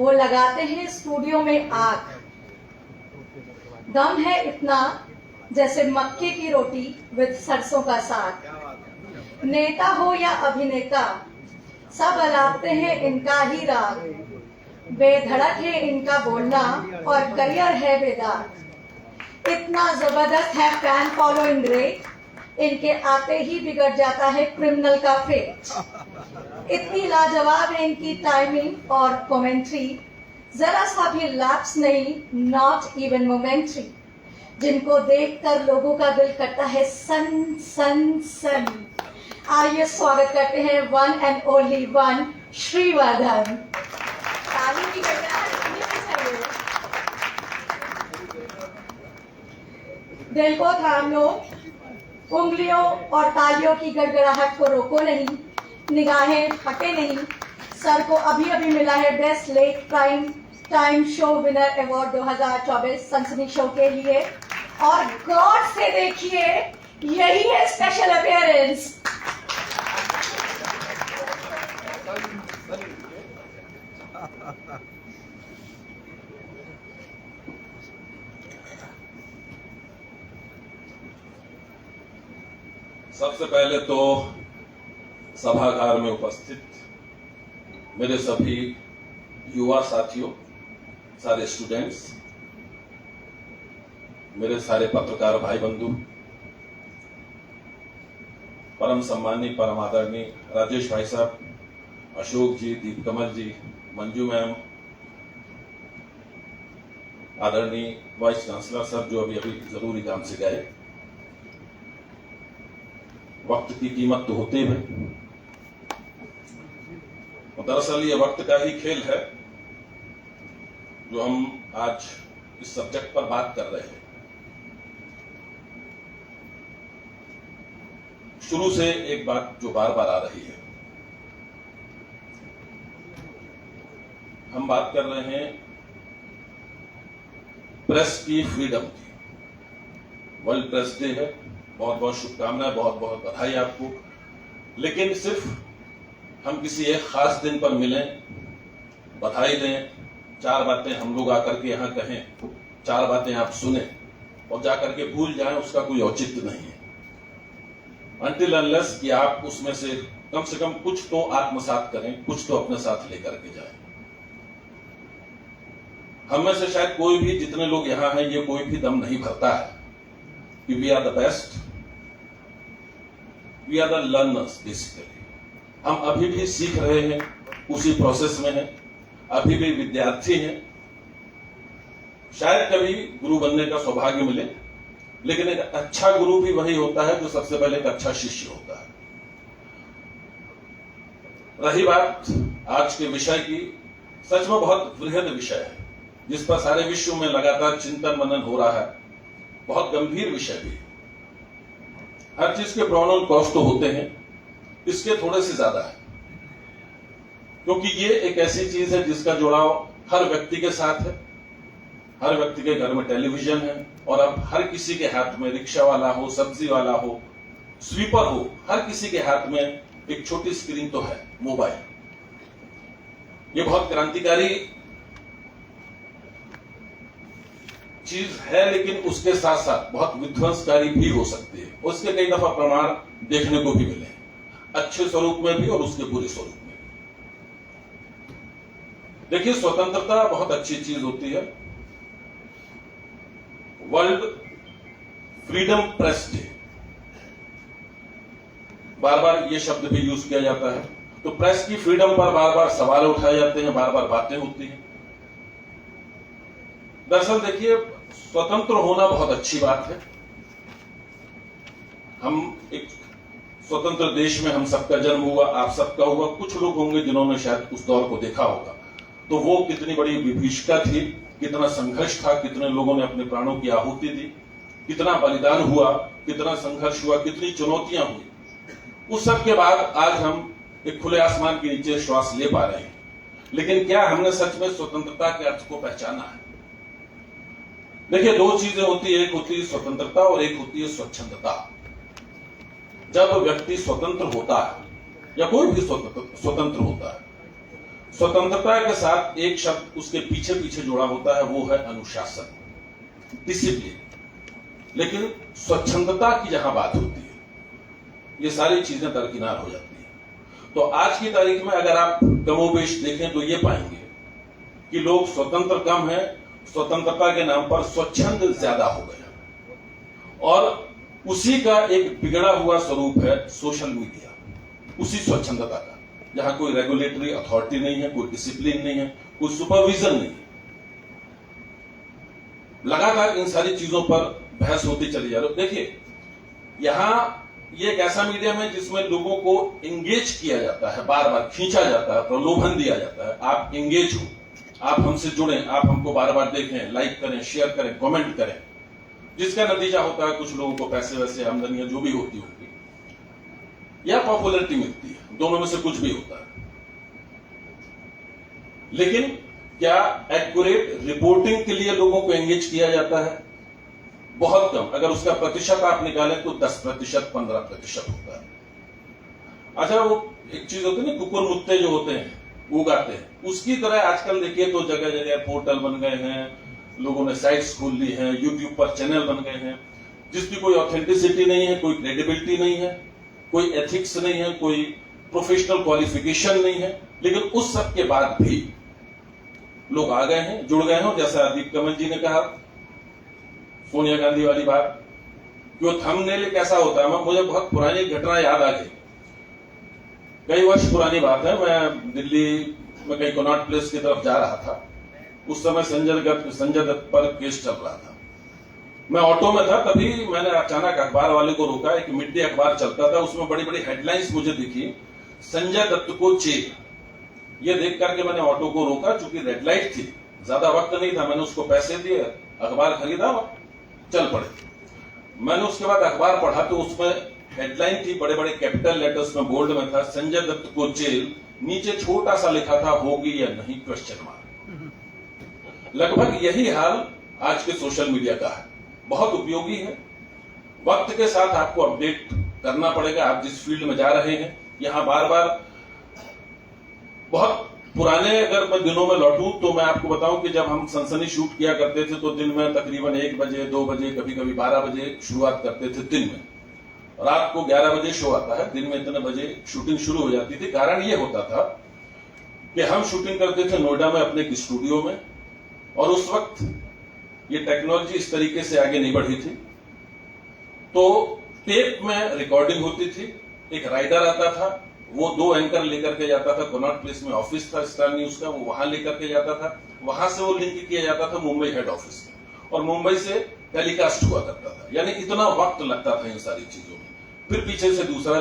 वो लगाते हैं स्टूडियो में आग। दम है इतना जैसे मक्के की रोटी विद सरसों का साग। नेता हो या अभिनेता सब अलापते हैं इनका ही राग। बेधड़क है इनका बोलना और करियर है बेदाग। इतना जबरदस्त है फैन फॉलोइंग रेट, इनके आते ही बिगड़ जाता है क्रिमिनल का फेट। इतनी लाजवाब है इनकी टाइमिंग और कमेंट्री, जरा सा भी लैप्स नहीं, नॉट इवन मोमेंट्री। जिनको देखकर लोगों का दिल करता है सन सन सन। आइए स्वागत करते हैं one and only one Shrivardhan. ताली भी चाहिए। दिल को थाम लो, उंगलियों और तालियों की गड़गड़ाहट को रोको नहीं, निगाहें हटे नहीं। सर को अभी अभी मिला है best late prime time show winner award 2024 सनसनी शो के लिए, और गॉड से देखिए यही है स्पेशल अपीयरेंस। सबसे पहले तो सभागार में उपस्थित मेरे सभी युवा साथियों, सारे स्टूडेंट्स, मेरे सारे पत्रकार भाई बंधु, परम सम्मानीय परम आदरणीय राजेश भाई साहब, अशोक जी, दीपकमल जी, मंजू मैम, आदरणीय वाइस चांसलर सर जो अभी अभी जरूरी काम से गए। वक्त की कीमत तो होती है, दरअसल ये वक्त का ही खेल है जो हम आज इस सब्जेक्ट पर बात कर रहे हैं। शुरू से एक बात जो बार बार आ रही है, हम बात कर रहे हैं प्रेस की फ्रीडम की। वर्ल्ड प्रेस डे है, बहुत बहुत शुभकामनाएं, बहुत बहुत बधाई आपको। लेकिन सिर्फ हम किसी एक खास दिन पर मिलें, बधाई दें, चार बातें हम लोग आकर के यहां कहें, चार बातें आप सुने और जाकर के भूल जाएं, उसका कोई औचित्य नहीं है। अनटिल अनलेस कि आप उसमें से कम कुछ तो आत्मसात करें, कुछ तो अपने साथ लेकर के जाएं। हम में से शायद कोई भी, जितने लोग यहां हैं, ये कोई भी दम नहीं भरता है कि we are the best, we are the learners. Basically हम अभी भी सीख रहे हैं, उसी प्रोसेस में हैं, अभी भी विद्यार्थी हैं। शायद कभी गुरु बनने का सौभाग्य मिले, लेकिन एक अच्छा गुरु भी वही होता है जो सबसे पहले एक अच्छा शिष्य होता है। रही बात आज के विषय की, सच में बहुत बृहद विषय है जिस पर सारे विश्व में लगातार चिंतन मनन हो रहा है। बहुत गंभीर विषय भी, हर चीज के प्रॉन और कॉस्ट तो होते हैं, इसके थोड़े से ज्यादा है, क्योंकि ये एक ऐसी चीज है जिसका जुड़ाव हर व्यक्ति के साथ है। हर व्यक्ति के घर में टेलीविजन है, और अब हर किसी के हाथ में, रिक्शा वाला हो, सब्जी वाला हो, स्वीपर हो, हर किसी के हाथ में एक छोटी स्क्रीन तो है, मोबाइल। ये बहुत क्रांतिकारी चीज है, लेकिन उसके साथ साथ बहुत विध्वंसकारी भी हो सकती है। उसके कई दफा प्रमाण देखने को भी मिले, अच्छे स्वरूप में भी और उसके बुरे स्वरूप में। देखिए, स्वतंत्रता बहुत अच्छी चीज होती है। वर्ल्ड फ्रीडम प्रेस डे, बार बार ये शब्द भी यूज किया जाता है। तो प्रेस की फ्रीडम पर बार बार सवाल उठाए जाते हैं, बार बार बातें होती हैं। दरअसल देखिए, स्वतंत्र होना बहुत अच्छी बात है। हम एक स्वतंत्र देश में, हम सबका जन्म हुआ, आप सबका हुआ। कुछ लोग होंगे जिन्होंने शायद उस दौर को देखा होगा, तो वो कितनी बड़ी विभीषिका थी, कितना संघर्ष था, कितने लोगों ने अपने प्राणों की आहुति दी, कितना बलिदान हुआ, कितना संघर्ष हुआ, कितनी चुनौतियां हुई। उस सब के बाद आज हम एक खुले आसमान के नीचे श्वास ले पा रहे हैं। लेकिन क्या हमने सच में स्वतंत्रता के अर्थ को पहचाना है? देखिए, दो चीजें होती है, एक होती है स्वतंत्रता और एक होती है स्वच्छंदता। जब व्यक्ति स्वतंत्र होता है, या कोई भी स्वतंत्र होता है, स्वतंत्रता के साथ एक शब्द उसके पीछे पीछे जुड़ा होता है, वो है अनुशासन, डिसिप्लिन। लेकिन स्वच्छंदता की जहां बात होती है, ये सारी चीजें दरकिनार हो जाती है। तो आज की तारीख में अगर आप कमोबेश देखें तो ये पाएंगे कि लोग स्वतंत्र कम है, स्वतंत्रता के नाम पर स्वच्छंद ज्यादा हो गया। और उसी का एक बिगड़ा हुआ स्वरूप है सोशल मीडिया, उसी स्वच्छंदता का, जहां कोई रेगुलेटरी अथॉरिटी नहीं है, कोई डिसिप्लिन नहीं है, कोई सुपरविजन नहीं है। लगातार इन सारी चीजों पर बहस होती चली जा रही है। देखिए, यहां ये एक ऐसा मीडियम है जिसमें लोगों को एंगेज किया जाता है, बार बार खींचा जाता है, प्रलोभन दिया जाता है। आप एंगेज हो, आप हमसे जुड़ें, आप हमको बार बार देखें, लाइक करें, शेयर करें, कमेंट करें, जिसका नतीजा होता है कुछ लोगों को पैसे वैसे, आमदनियां जो भी होती होगी, या पॉपुलैरिटी मिलती है, दोनों में से कुछ भी होता है। लेकिन क्या एक्यूरेट रिपोर्टिंग के लिए लोगों को एंगेज किया जाता है? बहुत कम। अगर उसका प्रतिशत आप निकालें तो 10%, 15% होता है। अच्छा, वो एक चीज होती है ना, कुकुर मुत्ते जो होते हैं वो गाते हैं, उसकी तरह आजकल देखिए तो जगह जगह पोर्टल बन गए हैं, लोगों ने साइट्स खोल ली हैं, यूट्यूब पर चैनल बन गए हैं, जिसकी कोई ऑथेंटिसिटी नहीं है, कोई क्रेडिबिलिटी नहीं है, कोई एथिक्स नहीं है, कोई प्रोफेशनल क्वालिफिकेशन नहीं है। लेकिन उस सब के बाद भी लोग आ गए हैं, जुड़ गए हैं। जैसा दीप कमल जी ने कहा, सोनिया गांधी वाली बात, जो थंबनेल कैसा होता है, मुझे बहुत पुरानी घटना याद आ गई, कई वर्ष पुरानी बात है। मैं दिल्ली में कहीं कनॉट प्लेस की तरफ जा रहा था, उस समय संजय दत्त पर केस चल रहा था। मैं ऑटो में था, तभी मैंने अचानक अखबार वाले को रोका। एक मिड डे अखबार चलता था, उसमें बड़ी बड़ी हेडलाइंस मुझे दिखी, संजय दत्त को जेल। ये देख करके मैंने ऑटो को रोका, चूंकि रेड लाइट थी, ज्यादा वक्त नहीं था। मैंने उसको पैसे दिए, अखबार खरीदा, चल पड़े। मैंने उसके बाद अखबार पढ़ा तो उसमें हेडलाइन थी, बड़े बड़े कैपिटल लेटर्स में, बोल्ड में था, संजय दत्त को जेल। नीचे छोटा सा लिखा था, होगी या नहीं, क्वेश्चन मार्क। लगभग यही हाल आज के सोशल मीडिया का है। बहुत उपयोगी है, वक्त के साथ आपको अपडेट करना पड़ेगा। आप जिस फील्ड में जा रहे हैं, यहां बार बार बहुत पुराने अगर मैं दिनों में लौटूं तो मैं आपको बताऊं कि जब हम सनसनी शूट किया करते थे तो दिन में तकरीबन 1 बजे, 2 बजे, कभी कभी 12 बजे शुरुआत करते थे दिन में। रात को 11 बजे शो आता है, दिन में इतने बजे शूटिंग शुरू हो जाती थी। कारण ये होता था कि हम शूटिंग करते थे नोएडा में अपने स्टूडियो में, और उस वक्त ये टेक्नोलॉजी इस तरीके से आगे नहीं बढ़ी थी। तो टेप में रिकॉर्डिंग होती थी, एक राइडर आता था, वो 2 एंकर लेकर के जाता था। कनॉट प्लेस में ऑफिस था स्टार न्यूज का, वो वहां लेकर के जाता था। वहां से वो लिंक किया जाता था मुंबई हेड ऑफिस में, और मुंबई से टेलीकास्ट हुआ करता था। यानी इतना वक्त लगता था इन सारी चीजों में। फिर पीछे से दूसरा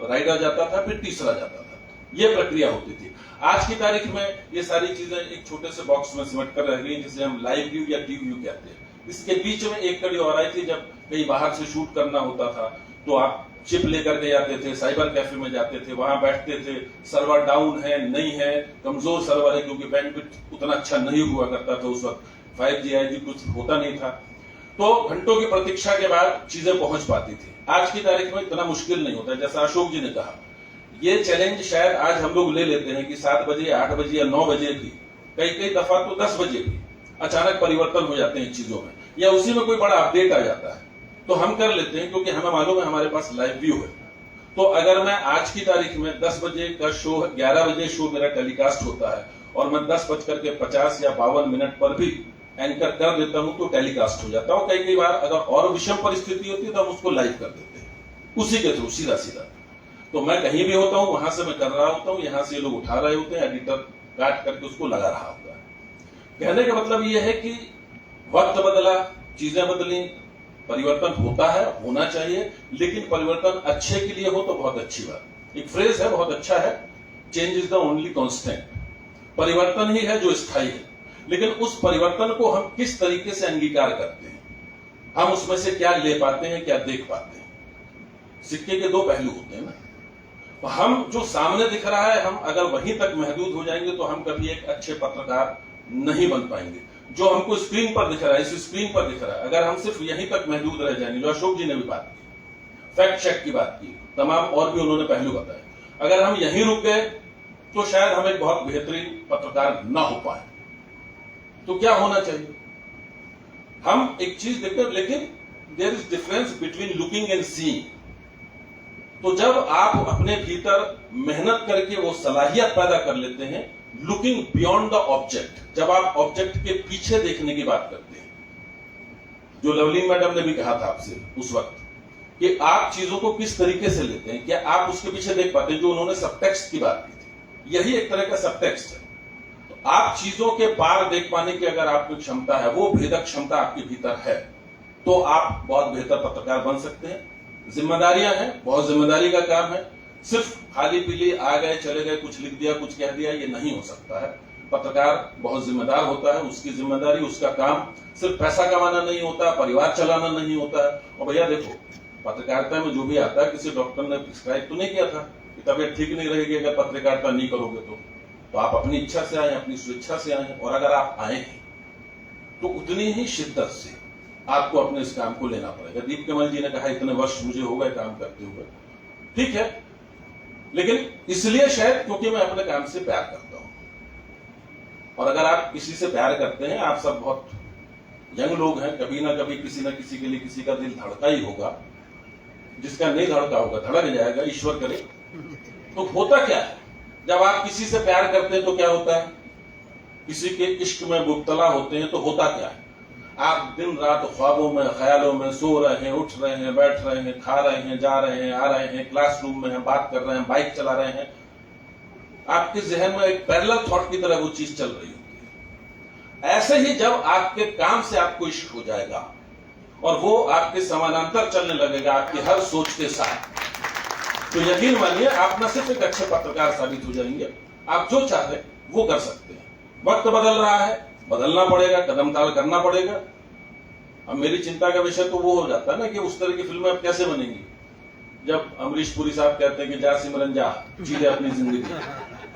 राइडर जाता था, फिर तीसरा जाता था, ये प्रक्रिया होती थी। आज की तारीख में ये सारी चीजें एक छोटे से बॉक्स में सिमट कर रह गई, जिसे हम लाइव व्यू या टीवी व्यू कहते हैं। इसके बीच में एक कड़ी और आई थी, जब कहीं बाहर से शूट करना होता था तो आप चिप लेकर के जाते थे, साइबर कैफे में जाते थे, वहां बैठते थे, सर्वर डाउन है, नहीं है, कमजोर सर्वर है, क्योंकि बैंडविड्थ उतना अच्छा नहीं हुआ करता था उस वक्त, 5G आईजी कुछ होता नहीं था। तो घंटों की प्रतीक्षा के बाद चीजें पहुंच पाती थी। आज की तारीख में इतना मुश्किल नहीं होता। जैसा अशोक जी ने कहा, ये चैलेंज शायद आज हम लोग ले लेते हैं कि 7 बजे, 8 बजे या 9 बजे भी, कई दफा तो 10 बजे भी अचानक परिवर्तन हो जाते हैं चीजों में, या उसी में कोई बड़ा अपडेट आ जाता है तो हम कर लेते हैं, क्योंकि हमें मालूम है हमारे पास लाइव व्यू है। तो अगर मैं आज की तारीख में 10 बजे का शो, 11 बजे शो मेरा टेलीकास्ट होता है, और मैं 10:50 या 52 मिनट पर भी एंकर कर देता हूं तो टेलीकास्ट हो जाता है। कई बार अगर और विषम परिस्थिति होती है तो हम उसको लाइव कर देते हैं उसी के थ्रू, सीधा सीधा। तो मैं कहीं भी होता हूं, वहां से मैं कर रहा होता हूं, यहां से लोग उठा रहे होते हैं, एडिटर काट करके उसको लगा रहा होता है। कहने का मतलब यह है कि वक्त बदला, चीजें बदली, परिवर्तन होता है, होना चाहिए, लेकिन परिवर्तन अच्छे के लिए हो तो बहुत अच्छी बात। एक फ्रेज है, बहुत अच्छा है, change is the only constant. परिवर्तन ही है जो स्थायी है, लेकिन उस परिवर्तन को हम किस तरीके से अंगीकार करते हैं, हम उसमें से क्या ले पाते हैं, क्या देख पाते हैं। सिक्के के 2 पहलू होते हैं ना। तो हम जो सामने दिख रहा है, हम अगर वहीं तक महदूद हो जाएंगे तो हम कभी एक अच्छे पत्रकार नहीं बन पाएंगे। जो हमको स्क्रीन पर दिख रहा है, इस स्क्रीन पर दिख रहा है, अगर हम सिर्फ यहीं तक महदूद रह जाएंगे, जो अशोक जी ने भी बात की, फैक्ट चेक की बात की, तमाम और भी उन्होंने पहलू बताए, अगर हम यहीं रुक गए तो शायद हम एक बहुत बेहतरीन पत्रकार ना हो पाए। तो क्या होना चाहिए? हम एक चीज देखते हैं, लेकिन there is difference between looking and seeing. तो जब आप अपने भीतर मेहनत करके वो सलाहियत पैदा कर लेते हैं, लुकिंग बियॉन्ड द ऑब्जेक्ट, जब आप ऑब्जेक्ट के पीछे देखने की बात करते हैं, जो लवली मैडम ने भी कहा था आपसे उस वक्त कि आप चीजों को किस तरीके से लेते हैं, क्या आप उसके पीछे देख पाते हैं? जो उन्होंने सबटेक्स्ट की बात की थी, यही एक तरह का सबटेक्स्ट है। तो आप चीजों के पार देख पाने की अगर आपकी क्षमता है, वो भेदक क्षमता आपके भीतर है, तो आप बहुत बेहतर पत्रकार बन सकते हैं। जिम्मेदारियां हैं, बहुत जिम्मेदारी का काम है। सिर्फ खाली पीली आ गए चले गए, कुछ लिख दिया कुछ कह दिया, ये नहीं हो सकता है। पत्रकार बहुत जिम्मेदार होता है, उसकी जिम्मेदारी, उसका काम सिर्फ पैसा कमाना नहीं होता, परिवार चलाना नहीं होता है। और भैया देखो, पत्रकारिता में जो भी आता है, किसी डॉक्टर ने प्रिस्क्राइब तो नहीं किया था कि तबीयत ठीक नहीं रहेगी अगर पत्रकारिता नहीं करोगे तो आप अपनी इच्छा से आए, अपनी स्वेच्छा से आए हैं। और अगर आप आए हैं तो उतनी ही शिद्दत से आपको अपने इस काम को लेना पड़ेगा। दीप कमल जी ने कहा इतने वर्ष मुझे हो गए काम करते हुए, ठीक है, लेकिन इसलिए शायद क्योंकि मैं अपने काम से प्यार करता हूं। और अगर आप किसी से प्यार करते हैं, आप सब बहुत यंग लोग हैं, कभी ना कभी किसी ना किसी के लिए किसी का दिल धड़का ही होगा। जिसका नहीं धड़का होगा धड़क जाएगा, ईश्वर करे। तो होता क्या है, जब आप किसी से प्यार करते हैं तो क्या होता है? किसी के इश्क में मुब्तला होते हैं तो होता क्या है? आप दिन रात ख्वाबों में, ख्यालों में सो रहे हैं, उठ रहे हैं, बैठ रहे हैं, खा रहे हैं, जा रहे हैं, आ रहे हैं, क्लासरूम में हैं, बात कर रहे हैं, बाइक चला रहे हैं। आपके जहन में एक पैरेलल थॉट की तरह वो चीज चल रही होती है। ऐसे ही जब आपके काम से आपको इश्क हो जाएगा और वो आपके समानांतर चलने लगेगा आपकी हर सोच के साथ, तो यकीन मानिए आप न सिर्फ एक अच्छे पत्रकार साबित हो जाएंगे, आप जो चाहते हैं वो कर सकते हैं। वक्त बदल रहा है, बदलना पड़ेगा, कदम ताल करना पड़ेगा। अब मेरी चिंता का विषय तो वो हो जाता है ना कि उस तरह की फिल्में अब कैसे बनेंगी, जब अमरीश पुरी साहब कहते हैं कि जा सिमरन जा, जी ले अपनी जिंदगी।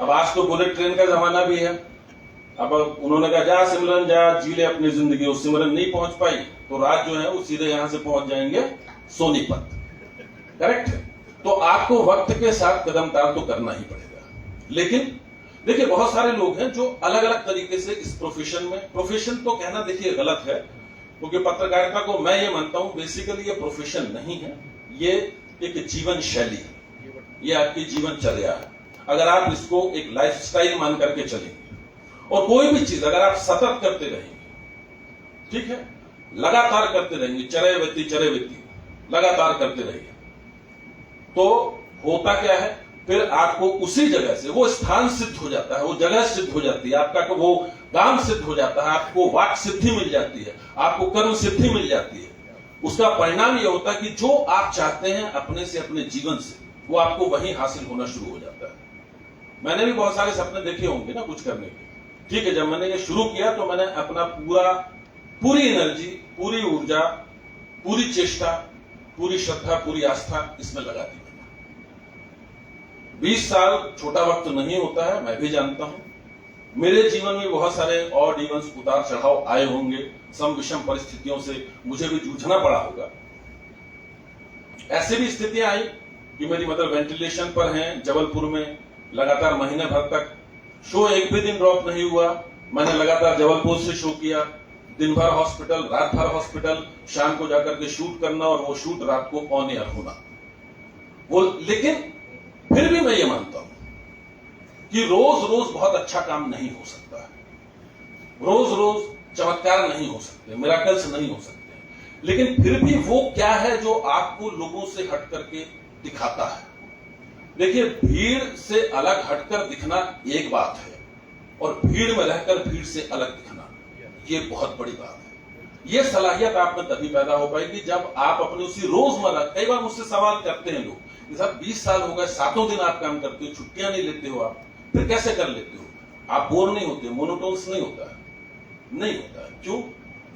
अब आज तो बुलेट ट्रेन का जमाना भी है। अब उन्होंने कहा जा सिमरन जा, जी ले अपनी जिंदगी। वो सिमरन नहीं पहुंच पाई तो राज जो है वो सीधे यहां से पहुंच जाएंगे सोनीपत। करेक्ट है? तो आपको वक्त के साथ कदम ताल तो करना ही पड़ेगा। लेकिन देखिए, बहुत सारे लोग हैं जो अलग अलग तरीके से इस प्रोफेशन में, प्रोफेशन तो कहना देखिए गलत है, क्योंकि पत्रकारिता को मैं ये मानता हूं बेसिकली ये प्रोफेशन नहीं है, ये एक जीवन शैली है, ये आपकी जीवनचर्या है। अगर आप इसको एक लाइफस्टाइल मान करके चलेंगे और कोई भी चीज अगर आप सतत करते रहेंगे, ठीक है, लगातार करते रहेंगे, चरैवेती लगातार करते रहिए, तो होता क्या है, फिर आपको उसी जगह से वो स्थान सिद्ध हो जाता है, वो जगह सिद्ध हो जाती है, आपका वो काम सिद्ध हो जाता है, आपको वाक सिद्धि मिल जाती है, आपको कर्म सिद्धि मिल जाती है। उसका परिणाम ये होता है कि जो आप चाहते हैं अपने से, अपने जीवन से, वो आपको वहीं हासिल होना शुरू हो जाता है। मैंने भी बहुत सारे सपने देखे होंगे ना कुछ करने के, ठीक है। जब मैंने ये शुरू किया तो मैंने अपना पूरी एनर्जी, पूरी ऊर्जा, पूरी चेष्टा, पूरी श्रद्धा, पूरी आस्था इसमें लगा दी। 20 साल छोटा वक्त नहीं होता है, मैं भी जानता हूं। मेरे जीवन में बहुत सारे ऑड इवन्स, उतार चढ़ाव आए होंगे, सम विषम परिस्थितियों से मुझे भी जूझना पड़ा होगा। ऐसे भी स्थितियां आई कि मेरी मदर वेंटिलेशन पर हैं जबलपुर में, लगातार महीने भर तक शो एक भी दिन ड्रॉप नहीं हुआ। मैंने लगातार जबलपुर से शो किया, दिन भर हॉस्पिटल, रात भर हॉस्पिटल, शाम को जाकर के शूट करना और वो शूट रात को ऑन एयर होना वो। लेकिन फिर भी मैं ये मानता हूं कि रोज रोज बहुत अच्छा काम नहीं हो सकता है, रोज रोज चमत्कार नहीं हो सकते, मिराकल्स नहीं हो सकते। लेकिन फिर भी वो क्या है जो आपको लोगों से हट करके दिखाता है। देखिए, भीड़ से अलग हटकर दिखना एक बात है, और भीड़ में रहकर भीड़ से अलग दिखना ये बहुत बड़ी बात है। ये सलाहियत आप में तभी पैदा हो पाएगी जब आप अपने उसी रोजमर्रा, कई बार मुझसे सवाल करते हैं लोग, साहब 20 साल हो गए, 7 दिन आप काम करते हो, छुट्टियां नहीं लेते हो, आप फिर कैसे कर लेते हो? आप बोर नहीं होते? मोनोटोन्स नहीं होता है? नहीं होता है। क्यों?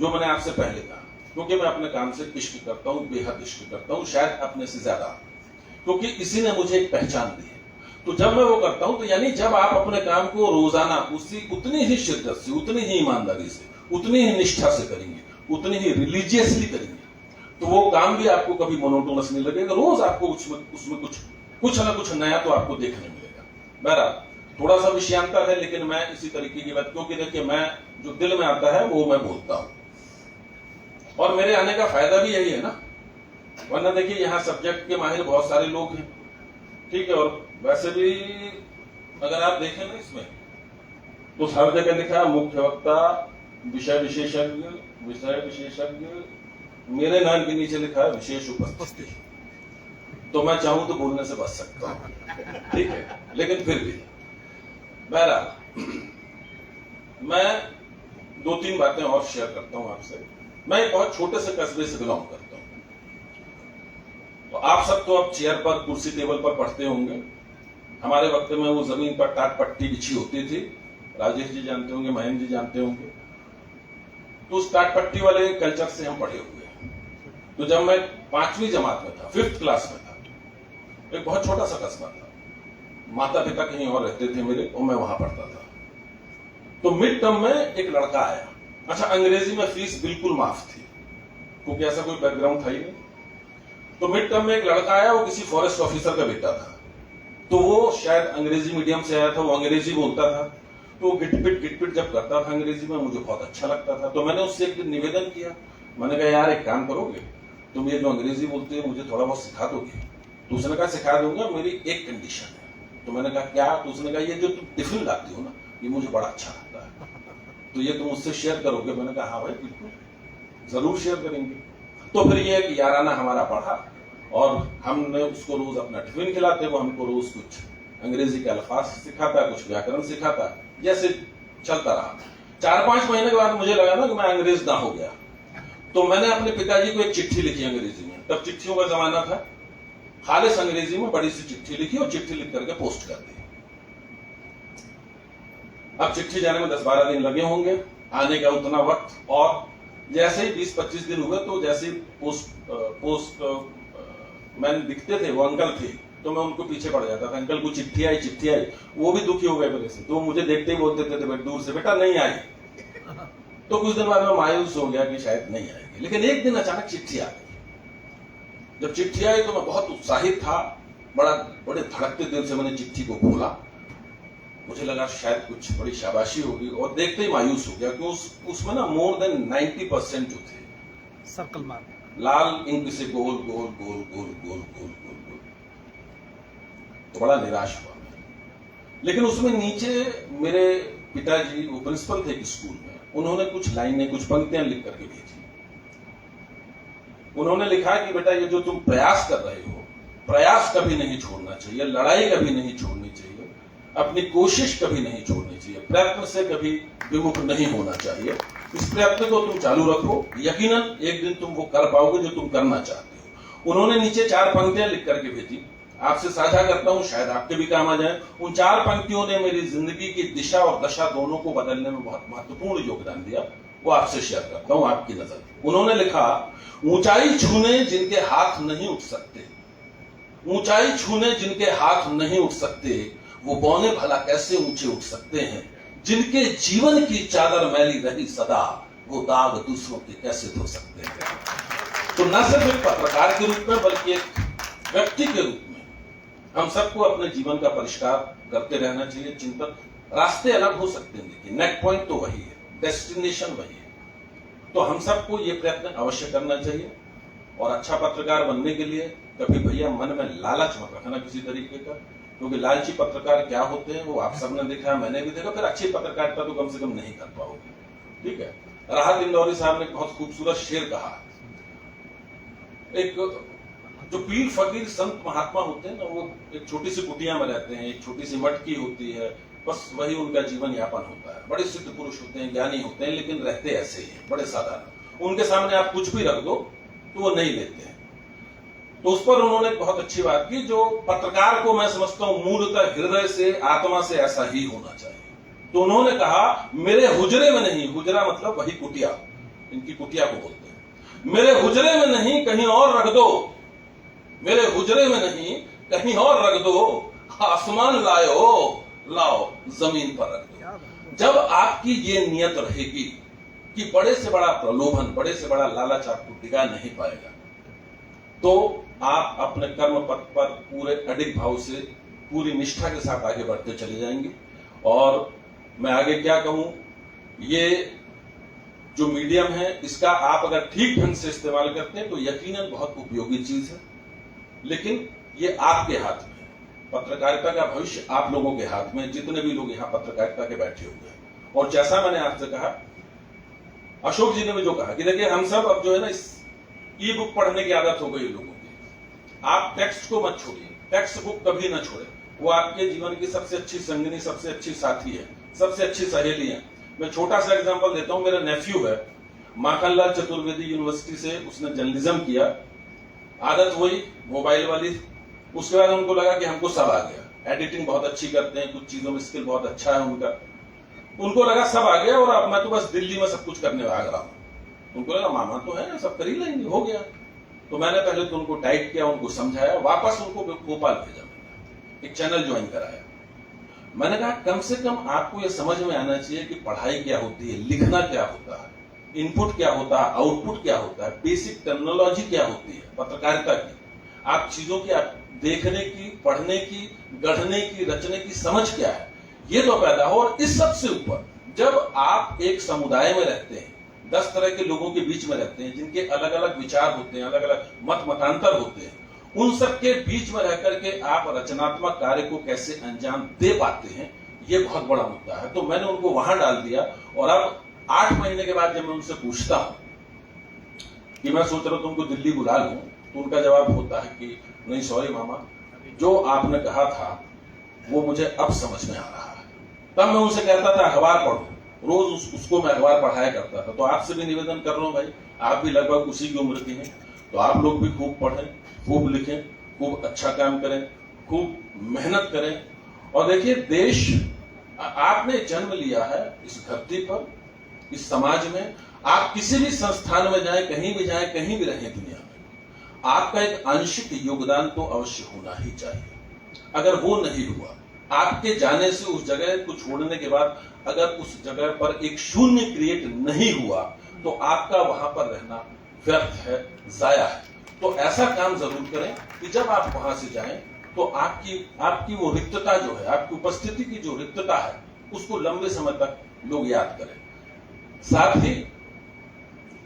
जो मैंने आपसे पहले कहा, क्योंकि मैं अपने काम से इश्क करता हूं, बेहद इश्क करता हूं, शायद अपने से ज्यादा, क्योंकि इसी ने मुझे एक पहचान दी है। तो जब मैं वो करता हूं, तो यानी जब आप अपने काम को रोजाना उतनी ही शिद्दत से, उतनी ही ईमानदारी से, उतनी ही निष्ठा से करेंगे, उतनी ही रिलीजियसली करेंगे, तो वो काम भी आपको कभी मोनोटोनस नहीं लगेगा। रोज आपको उसमें कुछ ना कुछ नया तो आपको देखने मिलेगा। बहरहाल, थोड़ा सा विषयांतर है, लेकिन मैं इसी तरीके की बात, क्योंकि देखिए मैं जो दिल में आता है वो मैं बोलता हूं, और मेरे आने का फायदा भी यही है ना, वरना देखिए यहाँ सब्जेक्ट के माहिर बहुत सारे लोग हैं, ठीक है। और वैसे भी अगर आप देखें ना इसमें तो हर जगह लिखा है मुख्य वक्ता, विषय विशेषज्ञ, मेरे नाम के नीचे लिखा है विशेष उपस्थिति। तो मैं चाहूं तो बोलने से बच सकता हूं, ठीक है, लेकिन फिर भी बहरहाल मैं 2-3 बातें और शेयर करता हूं आपसे। मैं एक बहुत छोटे से कस्बे से बिलोंग करता हूं, तो आप सब तो अब चेयर पर, कुर्सी टेबल पर पढ़ते होंगे। हमारे वक्त में वो जमीन पर टाट पट्टी बिछी होती थी, राजेश जी जानते होंगे, महेंद्र जी जानते होंगे। तो उस टाट पट्टी वाले कल्चर से हम पढ़े हुए हैं। तो जब मैं 5वीं जमात में था, 5th क्लास में था, एक बहुत छोटा सा कस्बा था, माता पिता कहीं और रहते थे मेरे, और मैं वहां पढ़ता था। तो मिड टर्म में एक लड़का आया। अच्छा, अंग्रेजी में फीस बिल्कुल माफ थी, क्योंकि ऐसा कोई बैकग्राउंड था ही नहीं। तो मिड टर्म में एक लड़का आया, वो किसी फॉरेस्ट ऑफिसर का बेटा था। तो वो शायद अंग्रेजी मीडियम से आया था, वो अंग्रेजी बोलता था। तो गिटपिट जब करता था अंग्रेजी में, मुझे बहुत अच्छा लगता था। तो मैंने उससे एक दिन निवेदन किया, मैंने कहा यार एक काम करोगे, तुम ये जो अंग्रेजी बोलते हो मुझे थोड़ा बहुत सिखा दोगे? तो उसने कहा सिखा दूंगा, मेरी एक कंडीशन है। तो मैंने कहा क्या? तो उसने कहा ये जो तुम टिफिन लाती हो ना, ये मुझे बड़ा अच्छा लगता है, तो ये तुम मुझसे शेयर करोगे? मैंने कहा हाँ भाई बिल्कुल, जरूर शेयर करेंगे। तो फिर ये कि याराना हमारा पढ़ा, और हमने उसको रोज अपना टिफिन खिलाते, वो हमको रोज कुछ अंग्रेजी के अल्फाज सिखाता, कुछ व्याकरण सिखाता, जैसे चलता रहा। 4-5 महीने के बाद मुझे लगा ना कि मैं अंग्रेज ना हो गया। तो मैंने अपने पिताजी को एक चिट्ठी लिखी अंग्रेजी में, तब चिट्ठियों का जमाना था, खालिस अंग्रेजी में बड़ी सी चिट्ठी लिखी और चिट्ठी लिख करके पोस्ट कर दी। अब चिट्ठी जाने में 10-12 दिन लगे होंगे, आने का उतना वक्त, और जैसे ही 20-25 दिन हुए तो जैसे ही पोस्ट मैन दिखते थे, वो अंकल थे, तो मैं उनको पीछे पड़ जाता था, अंकल को चिट्ठी आई। वो भी दुखी हो गए मेरे से, तो मुझे देखते ही बोलते थे दूर से, बेटा नहीं आई। तो कुछ दिन बाद मैं मायूस हो गया कि शायद नहीं आएगी, लेकिन एक दिन अचानक चिट्ठी आ गई। जब चिट्ठी आई तो मैं बहुत उत्साहित था, बड़े धड़कते दिल से मैंने चिट्ठी को खोला। मुझे लगा शायद कुछ बड़ी शाबाशी होगी, और देखते ही मायूस हो गया कि उसमें ना मोर देन 90% जो थे सर्कल मार, लाल इंक से गोल गोल गोल गोल गोल गोल गोल गोल। तो बड़ा निराश हुआ मैं। लेकिन उसमें नीचे मेरे पिताजी, वो प्रिंसिपल थे स्कूल में, उन्होंने कुछ लाइनें, कुछ पंक्तियां लिख करके भेजी। उन्होंने लिखा कि बेटा ये जो तुम प्रयास कर रहे हो, प्रयास कभी नहीं छोड़ना चाहिए, लड़ाई कभी नहीं छोड़नी चाहिए, अपनी कोशिश कभी नहीं छोड़नी चाहिए, प्रयत्न से कभी विमुख नहीं होना चाहिए। इस प्रयत्न को तुम चालू रखो, यकीनन एक दिन तुम वो कर पाओगे जो तुम करना चाहते हो। उन्होंने नीचे 4 पंक्तियां लिख करके भेजी, आपसे साझा करता हूं, शायद आपके भी काम आ जाए। उन 4 पंक्तियों ने मेरी जिंदगी की दिशा और दशा दोनों को बदलने में बहुत महत्वपूर्ण योगदान दिया। वो आपसे शेयर करता हूं आपकी नजर। उन्होंने लिखा, ऊंचाई छूने जिनके हाथ नहीं उठ सकते, ऊंचाई छूने जिनके हाथ नहीं उठ सकते, वो बौने भला कैसे ऊंचे उठ सकते हैं। जिनके जीवन की चादर मैली रही सदा, वो दाग दूसरों के कैसे धो सकते हैं। तो न सिर्फ एक पत्रकार के रूप में, बल्कि एक व्यक्ति के रूप में हम सबको अपने जीवन का परिष्कार करते रहना चाहिए। चिंतन, रास्ते अलग हो सकते हैं, देखिए नेट पॉइंट तो वही है, डेस्टिनेशन वही है। तो हम सबको ये प्रयत्न अवश्य करना चाहिए। और अच्छा पत्रकार बनने के लिए कभी भैया मन में लालच मत रखना किसी तरीके का, क्योंकि लालची पत्रकार क्या होते हैं वो आप सबने देखा, मैंने भी देखा। फिर अच्छी पत्रकारिता तो कम से कम नहीं कर पाओगे, ठीक है। राहत इंदौरी साहब ने बहुत खूबसूरत शेर कहा, एक जो पीर फकीर संत महात्मा होते हैं ना, वो एक छोटी सी कुटिया में रहते हैं, एक छोटी सी मटकी होती है, बस वही उनका जीवन यापन होता है। बड़े सिद्ध पुरुष होते हैं, ज्ञानी होते हैं, लेकिन रहते ऐसे ही हैं, बड़े साधारण। उनके सामने आप कुछ भी रख दो तो वो नहीं लेते हैं। तो उस पर उन्होंने बहुत अच्छी बात की, जो पत्रकार को मैं समझता हूं मूलतः हृदय से, आत्मा से ऐसा ही होना चाहिए। तो उन्होंने कहा, मेरे हुजरे में नहीं, हुजरा मतलब वही कुटिया, इनकी कुटिया को बोलते हैं, मेरे हुजरे में नहीं कहीं और रख दो, मेरे हुजरे में नहीं कहीं और रख दो, आसमान लाओ जमीन पर रख दो। जब आपकी ये नियत रहेगी कि बड़े से बड़ा प्रलोभन, बड़े से बड़ा लालच आपको टिका नहीं पाएगा, तो आप अपने कर्म पथ पर पूरे अडिग भाव से, पूरी निष्ठा के साथ आगे बढ़ते चले जाएंगे। और मैं आगे क्या कहूं, ये जो मीडियम है इसका आप अगर ठीक ढंग से इस्तेमाल करते हैं तो यकीनन बहुत उपयोगी चीज है, लेकिन ये आपके हाथ में है। पत्रकारिता का भविष्य आप लोगों के हाथ में, जितने भी लोग यहाँ पत्रकारिता के बैठे हुए हैं। और जैसा मैंने आपसे कहा, अशोक जी ने भी जो कहा कि देखिए हम सब अब जो है ना इस ई बुक पढ़ने की आदत हो गई लोगों की। आप टेक्स्ट को मत छोड़िए, टेक्स्ट बुक कभी ना छोड़े, वो आपके जीवन की सबसे अच्छी संगिनी, सबसे अच्छी साथी है, सबसे अच्छी सहेली है। मैं छोटा सा एग्जांपल देता हूं, मेरा नेफ्यू है, माखनलाल चतुर्वेदी यूनिवर्सिटी से उसने जर्नलिज्म किया, आदत हुई मोबाइल वाली, उसके बाद उनको लगा कि हमको सब आ गया, एडिटिंग बहुत अच्छी करते हैं, कुछ चीजों में स्किल बहुत अच्छा है उनका, उनको लगा सब आ गया और अब मैं तो बस दिल्ली में सब कुछ करने भाग रहा हूं। उनको लगा मामा तो है, सब कर ही लेंगे, हो गया। तो मैंने पहले तो उनको टाइट किया, उनको समझाया, वापस उनको भोपाल भेजा, एक चैनल ज्वाइन कराया। मैंने कहा कम से कम आपको यह समझ में आना चाहिए कि पढ़ाई क्या होती है, लिखना क्या होता है, इनपुट क्या होता है, आउटपुट क्या होता है, बेसिक टर्मिनोलॉजी क्या होती है पत्रकारिता की, आप चीजों की आप देखने की, पढ़ने की, गढ़ने की, रचने की समझ क्या है, ये तो पैदा हो। और इस सबसे ऊपर जब आप एक समुदाय में रहते हैं, 10 तरह के लोगों के बीच में रहते हैं, जिनके अलग अलग विचार होते हैं, अलग अलग मत मतांतर होते हैं, उन सबके बीच में रहकर के आप रचनात्मक कार्य को कैसे अंजाम दे पाते हैं, ये बहुत बड़ा मुद्दा है। तो मैंने उनको वहां डाल दिया। और अब 8 महीने के बाद जब मैं उनसे पूछता हूं कि मैं सोच रहा हूं तुमको दिल्ली बुला लूं, तो उनका जवाब होता है कि नहीं सॉरी मामा, जो आपने कहा था वो मुझे अब समझ में आ रहा है। तब मैं उनसे कहता था अखबार पढ़ो, रोज उसको मैं अखबार पढ़ाया करता था। तो आपसे भी निवेदन कर रहा हूं भाई, आप भी लगभग उसी की उम्र के हैं, तो आप लोग भी खूब पढ़ें, खूब लिखें, खूब अच्छा काम करें, खूब मेहनत करें। और देखिए देश, आपने जन्म लिया है इस धरती पर, इस समाज में, आप किसी भी संस्थान में जाएं, कहीं भी जाएं, कहीं भी रहें दुनिया में, आपका एक आंशिक योगदान तो अवश्य होना ही चाहिए। अगर वो नहीं हुआ, आपके जाने से उस जगह को छोड़ने के बाद अगर उस जगह पर एक शून्य क्रिएट नहीं हुआ, तो आपका वहां पर रहना व्यर्थ है, जाया है। तो ऐसा काम जरूर करें कि जब आप वहां से जाएं तो आपकी वो रिक्तता जो है, आपकी उपस्थिति की जो रिक्तता है, उसको लंबे समय तक लोग याद करें। साथ ही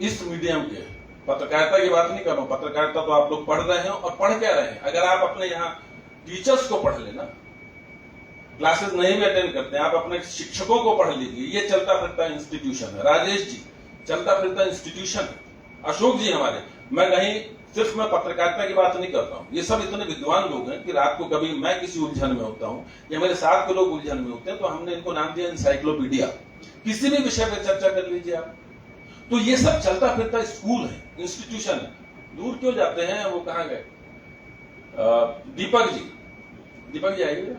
इस मीडियम के, पत्रकारिता की बात नहीं कर रहा हूं, पत्रकारिता तो आप लोग पढ़ रहे हैं और पढ़ क्या रहे हैं। अगर आप अपने यहाँ टीचर्स को पढ़ लेना, क्लासेस नहीं भी अटेंड करते हैं, आप अपने शिक्षकों को पढ़ लीजिए, ये चलता फिरता इंस्टीट्यूशन है। राजेश जी चलता फिरता इंस्टीट्यूशन है, अशोक जी हमारे, मैं कहीं सिर्फ मैं पत्रकारिता की बात नहीं करता हूं, ये सब इतने विद्वान लोग हैं कि रात को कभी मैं किसी उलझन में होता हूं या मेरे साथ के लोग उलझन में होते हैं, तो हमने इनको नाम दिया इंसाइक्लोपीडिया। किसी भी विषय पर चर्चा कर लीजिए आप। तो ये सब चलता फिरता स्कूल है, इंस्टीट्यूशन है। दूर क्यों जाते हैं, वो कहां गए, दीपक जी आइए।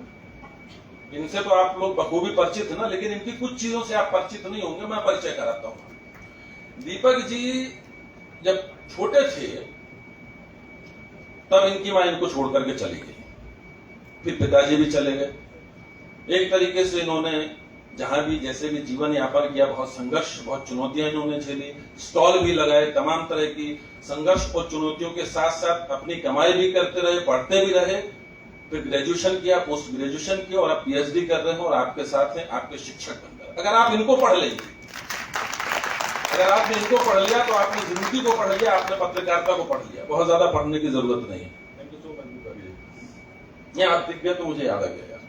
इनसे तो आप लोग बखूबी परिचित है ना, लेकिन इनकी कुछ चीजों से आप परिचित नहीं होंगे, मैं परिचय कराता हूं। दीपक जी जब छोटे थे तब इनकी मां इनको छोड़ करके चली गई, फिर पिताजी भी चले गए। एक तरीके से इन्होंने जहां भी जैसे भी जीवन यापन किया, बहुत संघर्ष, बहुत चुनौतियां इन्होंने झेली, स्टॉल भी लगाए, तमाम तरह की संघर्ष और चुनौतियों के साथ साथ अपनी कमाई भी करते रहे, पढ़ते भी रहे, फिर ग्रेजुएशन किया, पोस्ट ग्रेजुएशन किया और आप पीएचडी कर रहे हैं और आपके साथ हैं आपके शिक्षक बनकर। अगर आप इनको पढ़ लेंगे, अगर आपने इनको पढ़ लिया तो आपने जिंदगी को पढ़ लिया, आपने पत्रकारिता को पढ़ लिया, बहुत ज्यादा पढ़ने की जरूरत नहीं है। ये आप दिख गए तो मुझे याद आ गया यार।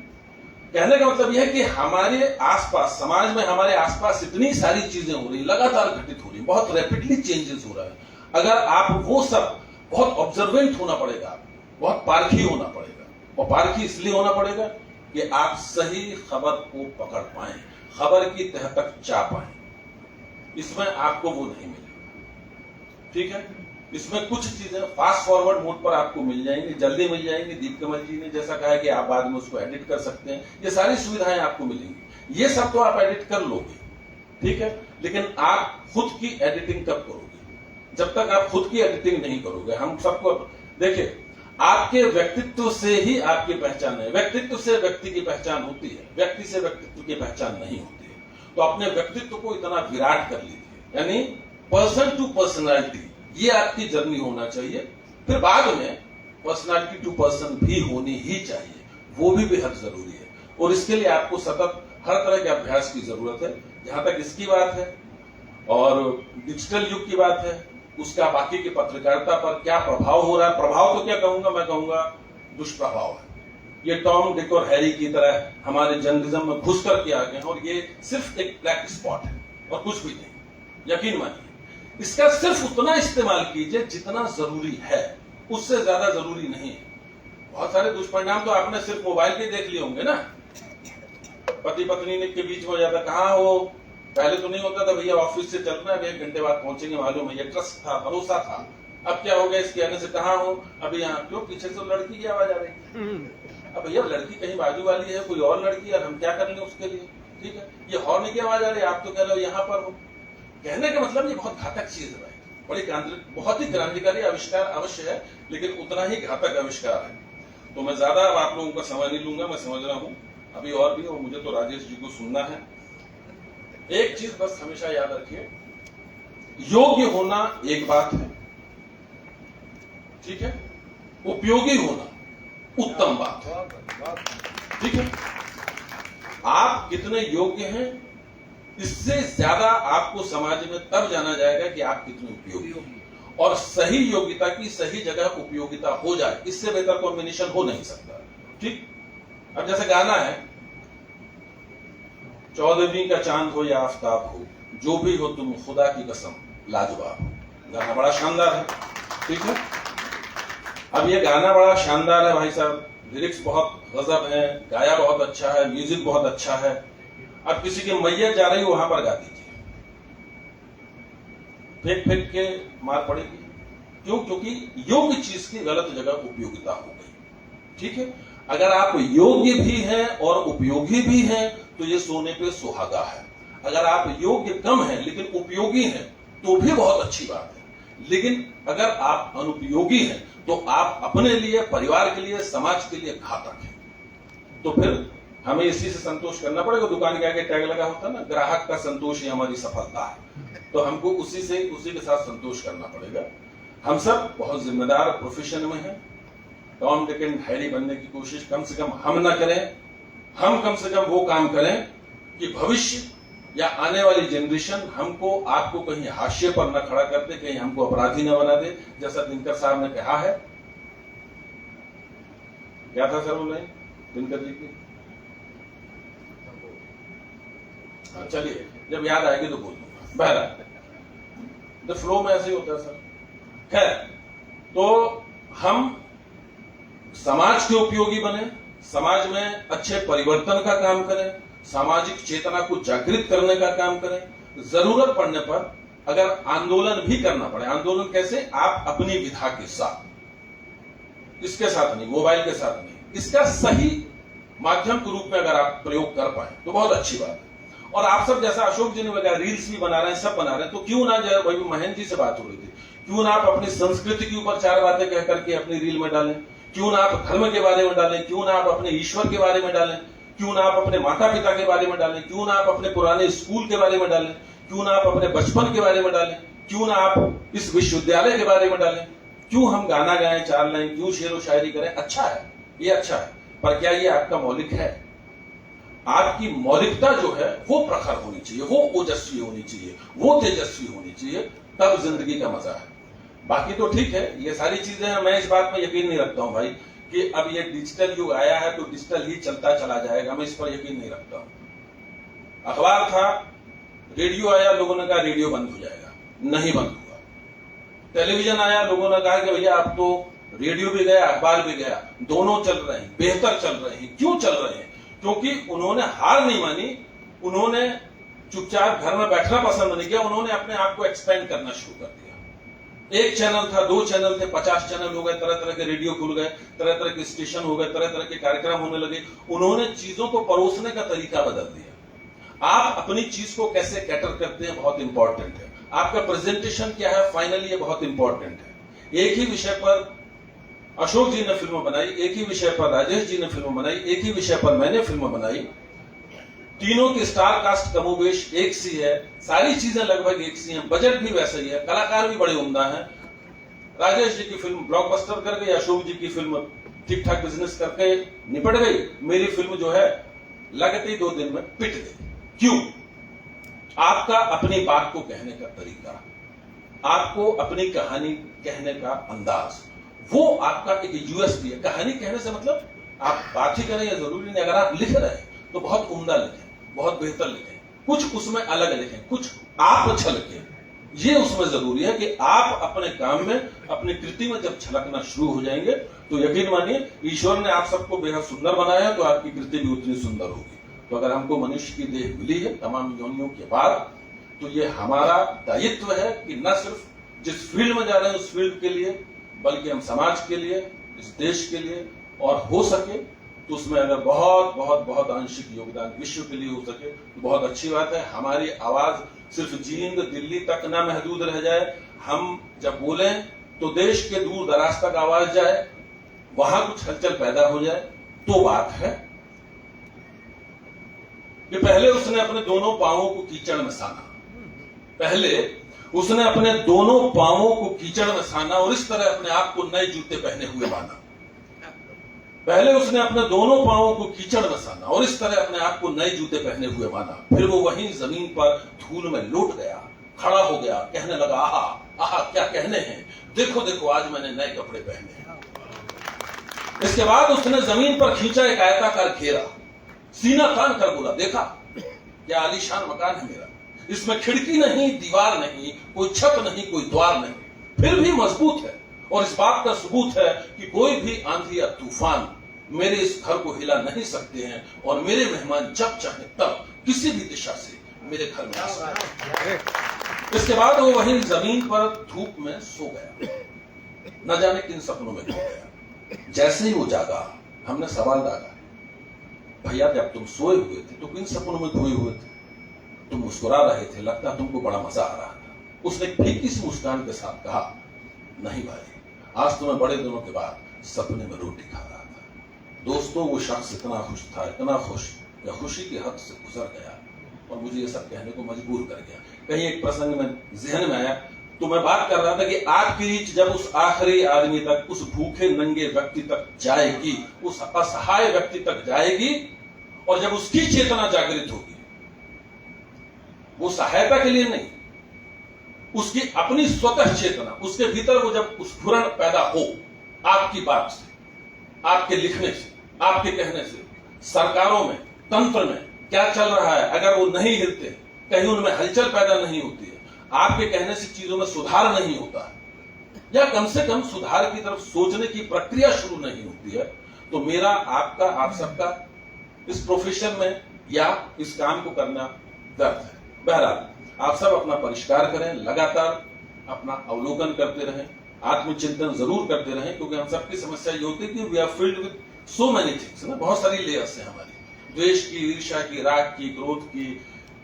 कहने का मतलब यह है कि हमारे आसपास, समाज में हमारे आसपास इतनी सारी चीजें हो रही, लगातार घटित हो रही, बहुत रैपिडली चेंजेस हो रहा है। अगर आप वो सब, बहुत ऑब्जर्वेंट होना पड़ेगा, बहुत पारखी होना पड़ेगा। और पारखी इसलिए होना पड़ेगा कि आप सही खबर को पकड़ पाएं, खबर की तह तक जा पाएं। इसमें आपको वो नहीं मिलेगा, ठीक है। इसमें कुछ चीजें फास्ट फॉरवर्ड मोड पर आपको मिल जाएंगी, जल्दी मिल जाएंगी। दीपकमल जी ने जैसा कहा कि आप बाद में उसको एडिट कर सकते हैं, ये सारी सुविधाएं आपको मिलेंगी। ये सब तो आप एडिट कर लोगे, ठीक है, लेकिन आप खुद की एडिटिंग कब करोगे? जब तक आप खुद की एडिटिंग नहीं करोगे। हम सबको देखिए, आपके व्यक्तित्व से ही आपकी पहचान है, व्यक्तित्व से व्यक्ति की पहचान होती है, व्यक्ति से व्यक्तित्व की पहचान नहीं होती है। तो अपने व्यक्तित्व को इतना विराट कर लीजिए, यानी पर्सन टू पर्सनालिटी, ये आपकी जर्नी होना चाहिए। फिर बाद में पर्सनालिटी टू पर्सन भी होनी ही चाहिए, वो भी बेहद जरूरी है। और इसके लिए आपको सतत हर तरह के अभ्यास की जरूरत है। जहां तक इसकी बात है और डिजिटल युग की बात है, उसका बाकी की पत्रकारिता पर क्या प्रभाव हो रहा है, प्रभाव तो क्या कहूंगा, मैं कहूंगा दुष्प्रभाव है। ये टॉम, डिक और हैरी की तरह हमारे जर्नलिज्म में घुस करके आ गए हैं और ये सिर्फ एक ब्लैक स्पॉट है और कुछ भी नहीं। यकीन मानिए, इसका सिर्फ उतना इस्तेमाल कीजिए जितना जरूरी है, उससे ज्यादा जरूरी नहीं है। बहुत सारे दुष्परिणाम तो आपने सिर्फ मोबाइल के देख लिए होंगे ना। पति पत्नी के बीच में हो जाता, कहाँ हो, पहले तो नहीं होता था, भैया ऑफिस से चलना है, 1 घंटे बाद पहुंचेंगे, मालूम है, ये ट्रस्ट था, भरोसा था। अब क्या हो गया, इसके आने से कहाँ हो, अभी यहाँ, क्यों, पीछे से लड़की की आवाज आ रही। अब भैया लड़की कहीं बाजू वाली है, कोई और लड़की है, हम क्या कर लेंगे उसके लिए, ठीक है। ये हॉर्न की आवाज आ रही है, आप तो कह रहे हो यहाँ पर हो। कहने का मतलब ये बहुत घातक चीज है भाई, बड़ी बहुत ही क्रांतिकारी आविष्कार अवश्य है, लेकिन उतना ही घातक आविष्कार है। तो मैं ज्यादा आप लोगों का समय नहीं लूंगा, मैं समझ रहा हूं अभी और भी, और मुझे तो राजेश जी को सुनना है। एक चीज बस हमेशा याद रखिए, योग्य होना एक बात है, ठीक है, उपयोगी होना उत्तम बात है, ठीक है। आप कितने योग्य हैं, इससे ज्यादा आपको समाज में तब जाना जाएगा कि आप कितने उपयोगी हैं। और सही योग्यता की सही जगह उपयोगिता हो जाए, इससे बेहतर कॉम्बिनेशन हो नहीं सकता, ठीक। अब जैसे गाना है, 14वीं का चांद हो या आफताब हो, जो भी हो तुम खुदा की कसम लाजवाब हो। गाना बड़ा शानदार है, ठीक है। अब ये गाना बड़ा शानदार है भाई साहब, लिरिक्स बहुत गजब है, गाया बहुत अच्छा है, म्यूजिक बहुत अच्छा है। अब किसी की मैयत जा रही हो, वहां पर गा दीजिए, फेंक फेंक के मार पड़ेगी। क्यों? क्योंकि योग्य चीज की गलत जगह उपयोगिता हो गई, ठीक है। अगर आप योग्य भी हैं और उपयोगी भी हैं तो ये सोने पे सुहागा है। अगर आप योग्य कम हैं लेकिन उपयोगी हैं तो भी बहुत अच्छी बात है। लेकिन अगर आप अनुपयोगी हैं तो आप अपने लिए, परिवार के लिए, समाज के लिए घातक हैं। तो फिर हमें इसी से संतोष करना पड़ेगा। दुकान के आगे टैग लगा होता है ना, ग्राहक का संतोष ही हमारी सफलता है, तो हमको उसी के साथ संतोष करना पड़ेगा। हम सब बहुत जिम्मेदार प्रोफेशन में हैं। टॉम, डिक एंड हैरी बनने की कोशिश कम से कम हम ना करें। हम कम से कम वो काम करें कि भविष्य या आने वाली जनरेशन हमको, आपको कहीं हाशिए पर न खड़ा कर दे, कहीं हमको अपराधी न बना दे। जैसा दिनकर साहब ने कहा है, क्या था सर वो लाइन दिनकर जी की? चलिए जब याद आएगी तो बोल दूंगा। बहरहाल द फ्लो में ऐसे ही होता है सर। खैर, तो हम समाज के उपयोगी बने, समाज में अच्छे परिवर्तन का काम करें, सामाजिक चेतना को जागृत करने का काम करें। जरूरत पड़ने पर अगर आंदोलन भी करना पड़े, आंदोलन कैसे? आप अपनी विधा के साथ, इसके साथ नहीं, मोबाइल के साथ नहीं, इसका सही माध्यम के रूप में अगर आप प्रयोग कर पाए तो बहुत अच्छी बात है। और आप सब जैसा अशोक जी ने बताया, रील्स भी बना रहे हैं, सब बना रहे हैं, तो क्यों ना, जो वही महेंद्र जी से बात हो रही थी, क्यों ना आप अपनी संस्कृति के ऊपर 4 बातें कह करके अपनी रील में डालें, क्यों ना आप धर्म के बारे में डालें, क्यों ना आप अपने ईश्वर के बारे में डालें, क्यों ना आप अपने माता पिता के बारे में डालें, क्यों ना आप अपने पुराने स्कूल के बारे में डालें, क्यों ना आप अपने बचपन के बारे में डालें, क्यों ना आप इस विश्वविद्यालय के बारे में डालें, क्यों हम गाना गाएं 4 लाइन, क्यों शेर व शायरी करें। अच्छा है, ये अच्छा है, पर क्या ये आपका मौलिक है? आपकी मौलिकता जो है वो प्रखर होनी चाहिए, वो ओजस्वी होनी चाहिए, वो तेजस्वी होनी चाहिए, तब जिंदगी का मजा है। बाकी तो ठीक है, ये सारी चीजें हैं। मैं इस बात में यकीन नहीं रखता हूं भाई कि अब ये डिजिटल युग आया है तो डिजिटल ही चलता चला जाएगा, मैं इस पर यकीन नहीं रखता हूं। अखबार था, रेडियो आया, लोगों ने कहा रेडियो बंद हो जाएगा, नहीं बंद हुआ। टेलीविजन आया, लोगों ने कहा कि भैया अब तो रेडियो भी गया, अखबार भी गया, दोनों चल रहे हैं, बेहतर चल रहे हैं। क्यों चल रहे हैं? क्योंकि उन्होंने हार नहीं मानी, उन्होंने चुपचाप घर में बैठना पसंद नहीं किया, उन्होंने अपने आप को एक्सपेंड करना शुरू कर दिया। 1 चैनल था, 2 चैनल थे, 50 चैनल हो गए, तरह तरह के रेडियो खुल गए, तरह तरह के स्टेशन हो गए, तरह तरह के कार्यक्रम होने लगे। उन्होंने चीजों को परोसने का तरीका बदल दिया। आप अपनी चीज को कैसे कैटर करते हैं बहुत इंपॉर्टेंट है। आपका प्रेजेंटेशन क्या है, फाइनली ये बहुत इंपॉर्टेंट है। एक ही विषय पर अशोक जी ने फिल्म बनाई, एक ही विषय पर राजेश जी ने फिल्म बनाई, एक ही विषय पर मैंने फिल्म बनाई। तीनों की स्टार कास्ट कमोबेश एक सी है, सारी चीजें लगभग एक सी हैं, बजट भी वैसा ही है, कलाकार भी बड़े उम्दा हैं। राजेश जी की फिल्म ब्लॉकबस्टर कर गई, अशोक जी की फिल्म ठीक ठाक बिजनेस करके निपट गई। मेरी फिल्म जो है लगते ही 2 दिन में पिट गए। क्यों? आपका अपनी बात को कहने का तरीका, आपको अपनी कहानी कहने का अंदाज, वो आपका एक यूएसपी है। कहानी कहने से मतलब आप बात ही करें या जरूरी नहीं, अगर आप लिख रहे हैं तो बहुत उम्दा लिखें, बहुत बेहतर लिखें, कुछ उसमें अलग लिखें, कुछ आप छलकें। ये उसमें जरूरी है कि आप अपने काम में, अपनी कृति में जब छलकना शुरू हो जाएंगे तो यकीन मानिए ईश्वर ने आप सबको बेहद सुंदर बनाया तो आपकी कृति भी उतनी सुंदर होगी। तो अगर हमको मनुष्य की देह मिली है तमाम योनियों के बाद, तो ये हमारा दायित्व है कि न सिर्फ जिस फील्ड में जा रहे हैं उस फील्ड के लिए, बल्कि हम समाज के लिए, इस देश के लिए, और हो सके तो उसमें अगर बहुत बहुत बहुत आंशिक योगदान विश्व के लिए हो सके तो बहुत अच्छी बात है। हमारी आवाज सिर्फ जींद दिल्ली तक ना महदूद रह जाए, हम जब बोलें तो देश के दूर दराज तक आवाज जाए, वहां कुछ हलचल पैदा हो जाए। तो बात है कि पहले उसने अपने दोनों पांवों को कीचड़ में साना, पहले उसने अपने दोनों पांवों को कीचड़ में साना और इस तरह अपने आप को नए जूते पहने हुए माना। पहले उसने अपने दोनों पांवों को कीचड़ में साना और इस तरह अपने आप को नए जूते पहने हुए माना। फिर वो वहीं जमीन पर धूल में लौट गया, खड़ा हो गया, कहने लगा, आहा आहा क्या कहने हैं, देखो देखो आज मैंने नए कपड़े पहने हैं। इसके बाद उसने जमीन पर खींचा एक आयताकार घेरा, सीना तान कर बोला, देखा क्या आलीशान मकान है मेरा, इसमें खिड़की नहीं, दीवार नहीं, कोई छत नहीं, कोई द्वार नहीं, फिर भी मजबूत है। और इस बात का सबूत है कि कोई भी आंधी या तूफान मेरे इस घर को हिला नहीं सकते हैं और मेरे मेहमान जब चाहे तब किसी भी दिशा से मेरे घर में आ सकते हैं। इसके बाद वो वहीं जमीन पर धूप में सो गया, न जाने किन सपनों में खो गया। जैसे ही वो जागा, हमने सवाल डाला, भैया जब तुम सोए हुए थे तो किन सपनों में खोए हुए थे? तुम मुस्कुरा रहे थे, लगता तुमको बड़ा मजा आ रहा था। उसने फीकी सी मुस्कान के साथ कहा, नहीं भाई, आज तो मैं बड़े दिनों के बाद सपने में रोटी खा रहा था। दोस्तों, वो शख्स इतना खुश था, इतना खुश कि खुशी की हद से गुजर गया और मुझे ये सब कहने को मजबूर कर गया। कहीं एक प्रसंग में जहन में आया तो मैं बात कर रहा था कि आपकी रीच जब उस आखिरी आदमी तक, उस भूखे नंगे व्यक्ति तक जाएगी, उस असहाय व्यक्ति तक जाएगी, और जब उसकी चेतना जागृत होगी, वो सहायता के लिए नहीं, उसकी अपनी स्वतः चेतना, उसके भीतर वो जब स्फुरण पैदा हो, आपकी बात से, आपके लिखने से, आपके कहने से, सरकारों में, तंत्र में क्या चल रहा है, अगर वो नहीं हिलते, कहीं उनमें हलचल पैदा नहीं होती है, आपके कहने से चीजों में सुधार नहीं होता है, या कम से कम सुधार की तरफ सोचने की प्रक्रिया शुरू नहीं होती है, तो मेरा, आपका, आप सबका इस प्रोफेशन में या इस काम को करना व्यर्थ है। बहरहाल, आप सब अपना परिष्कार करें, लगातार अपना अवलोकन करते रहें, आत्मचिंतन जरूर करते रहें, क्योंकि हम सबकी समस्या ये होती है कि we are filled with so many things, ना, बहुत सारी लेयर्स हैं हमारी, द्वेष की, ईर्ष्या की, राग की, क्रोध की,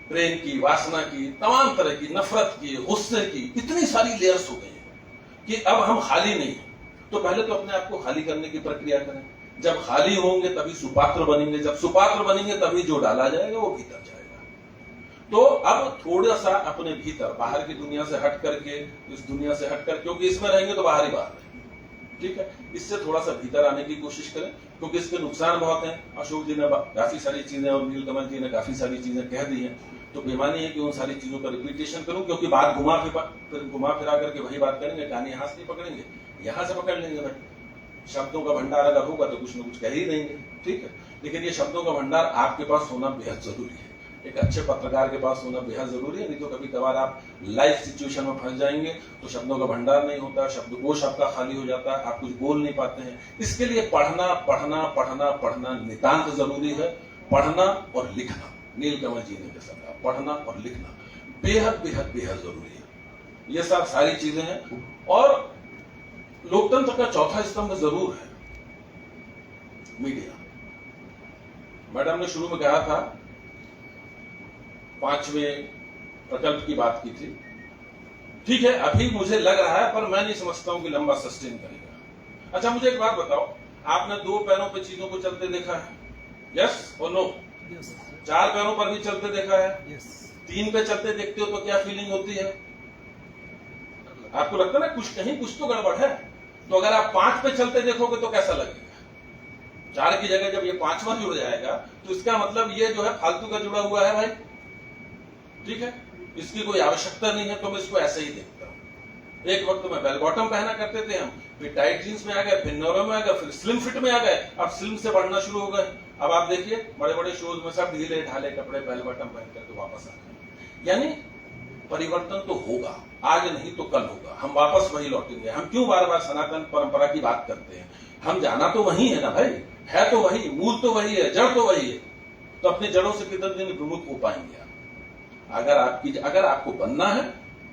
प्रेम की, वासना की, तमाम तरह की, नफरत की, गुस्से की, इतनी सारी लेयर्स हो गई हैं कि अब हम खाली नहीं हैं। तो पहले तो अपने आप को खाली करने की प्रक्रिया करें। जब खाली होंगे तभी सुपात्र बनेंगे, जब सुपात्र बनेंगे तभी जो डाला जाएगा वो भीतर जाएगा। तो अब थोड़ा सा अपने भीतर, बाहर की दुनिया से हट करके, इस दुनिया से हट कर, क्योंकि इसमें रहेंगे तो बाहर ही बाहर रहेंगे, ठीक है, इससे थोड़ा सा भीतर आने की कोशिश करें, क्योंकि इसके नुकसान बहुत हैं। अशोक जी ने काफी सारी चीजें और नीलकमल जी ने काफी सारी चीजें कह दी हैं, तो बेमानी है कि उन सारी चीजों का रिपीटेशन करूं, क्योंकि बात घुमा फिरा करके वही बात करेंगे, कहानी यहां से नहीं पकड़ेंगे, यहां से पकड़ लेंगे भाई। शब्दों का भंडार अगर होगा तो कुछ न कुछ कह ही देंगे, ठीक है, लेकिन ये शब्दों का भंडार आपके पास होना बेहद जरूरी है, एक अच्छे पत्रकार के पास होना बेहद जरूरी है। नहीं तो कभी कभार आप लाइफ सिचुएशन में फंस जाएंगे तो शब्दों का भंडार नहीं होता, शब्दकोश आपका खाली हो जाता है, आप कुछ बोल नहीं पाते हैं। इसके लिए पढ़ना पढ़ना पढ़ना पढ़ना नितांत जरूरी है। पढ़ना और लिखना, नीलकमल जी ने जैसा कहा, पढ़ना और लिखना बेहद बेहद बेहद जरूरी है। ये सब सारी चीजें हैं। और लोकतंत्र का चौथा स्तंभ जरूर है मीडिया। मैडम ने शुरू में कहा था, 5वें प्रकल्प की बात की थी, ठीक है, अभी मुझे लग रहा है, पर मैं नहीं समझता हूं कि लंबा सस्टेन करेगा। अच्छा, मुझे एक बात बताओ, आपने 2 पैरों पे चीजों को चलते देखा है? यस और नो? 4 पैरों पर भी चलते देखा है? 3 पे चलते देखते हो तो क्या फीलिंग होती है? आपको लगता है ना कुछ कहीं कुछ तो गड़बड़ है। तो अगर आप 5 पे चलते देखोगे तो कैसा लगेगा? 4 की जगह जब ये 5वां जुड़ जाएगा तो इसका मतलब ये जो है फालतू का जुड़ा हुआ है भाई, ठीक है, इसकी कोई आवश्यकता नहीं है, तो मैं इसको ऐसे ही देखता हूं। एक वक्त में बेल बॉटम पहना करते थे हम, फिर टाइट जींस में आ गए, फिर नैरो में आ गए, फिर स्लिम फिट में आ गए, अब स्लिम से बढ़ना शुरू हो गए। अब आप देखिए बड़े बड़े शोज में सब ढीले ढाले कपड़े बेल बॉटम पहन करके वापस आ गए। यानी परिवर्तन तो होगा, आज नहीं तो कल होगा, हम वापस वही लौटेंगे। हम क्यों बार बार सनातन परंपरा की बात करते हैं? हम जाना तो वही है ना भाई, है तो वही, मूल तो वही है, जड़ तो वही है, तो अपनी जड़ों से कितने दिन विमुख हो पाएंगे आप? अगर आपको बनना है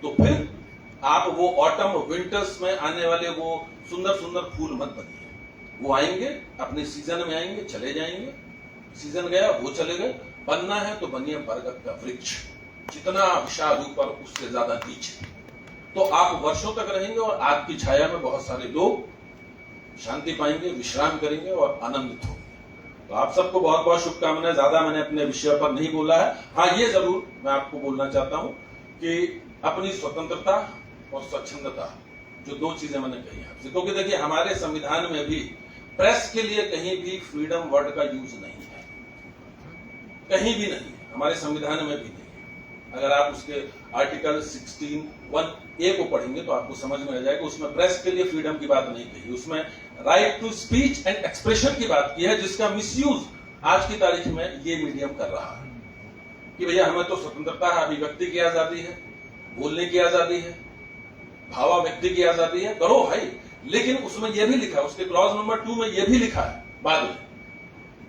तो फिर आप वो ऑटम विंटर्स में आने वाले वो सुंदर सुंदर फूल मत बनिए। वो आएंगे अपने सीजन में, आएंगे चले जाएंगे, सीजन गया वो चले गए। बनना है तो बनिए बरगद का वृक्ष, जितना विशाल ऊपर उससे ज्यादा नीचे, तो आप वर्षों तक रहेंगे और आपकी छाया में बहुत सारे लोग शांति पाएंगे, विश्राम करेंगे और आनंदित होंगे। तो आप सबको बहुत बहुत शुभकामनाएं। ज्यादा मैंने अपने विषय पर नहीं बोला है। हाँ, ये जरूर मैं आपको बोलना चाहता हूं कि अपनी स्वतंत्रता और स्वच्छंदता, जो 2 चीजें मैंने कही आपसे, क्योंकि देखिए हमारे संविधान में भी प्रेस के लिए कहीं भी फ्रीडम वर्ड का यूज नहीं है, कहीं भी नहीं है, हमारे संविधान में भी नहीं है। अगर आप उसके आर्टिकल 16(1)(a) को पढ़ेंगे तो आपको समझ में आ जाएगा, उसमें प्रेस के लिए फ्रीडम की बात नहीं कही, उसमें right to speech and expression की बात की है, जिसका मिसयूज आज की तारीख में ये मीडियम कर रहा है कि भैया हमें तो स्वतंत्रता है, अभिव्यक्ति की आजादी है, बोलने की आजादी है, भावाव्यक्ति की आजादी है, करो भाई। लेकिन उसमें यह भी लिखा है, उसके क्लॉज नंबर 2 में यह भी लिखा है बाद में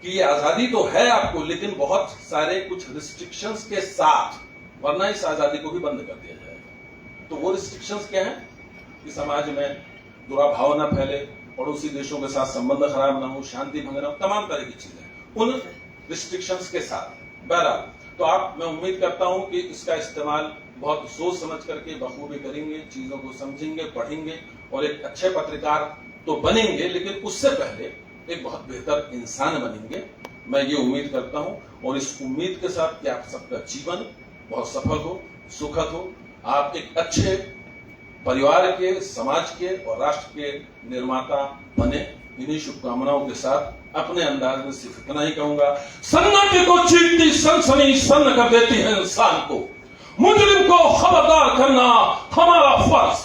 कि ये आजादी तो है आपको, लेकिन बहुत सारे कुछ रिस्ट्रिक्शंस के साथ, वरना इस आजादी को भी बंद कर दिया जाएगा। तो वो रिस्ट्रिक्शंस क्या है कि समाज में दुराभाव ना फैले, पड़ोसी देशों के साथ संबंध खराब ना हो, शांति भंग ना हो, तमाम तरह की चीजें उन रिस्ट्रिक्शंस के साथ। बहरहाल तो मैं उम्मीद करता हूं कि इसका इस्तेमाल बहुत सोच समझ करके बखूबी करेंगे, चीजों को समझेंगे, पढ़ेंगे और एक अच्छे पत्रकार तो बनेंगे, लेकिन उससे पहले एक बहुत बेहतर इंसान बनेंगे। मैं ये उम्मीद करता हूं और इस उम्मीद के साथ कि आप सबका जीवन बहुत सफल हो, सुखद हो, आप एक अच्छे परिवार के, समाज के और राष्ट्र के निर्माता बने। इन्हीं शुभकामनाओं के साथ अपने अंदाज में सिर्फ इतना ही कहूंगा, सन्नाटे को चीरती सनसनी सन्न कर देती है इंसान को, मुजरिम को खबरदार करना हमारा फर्ज,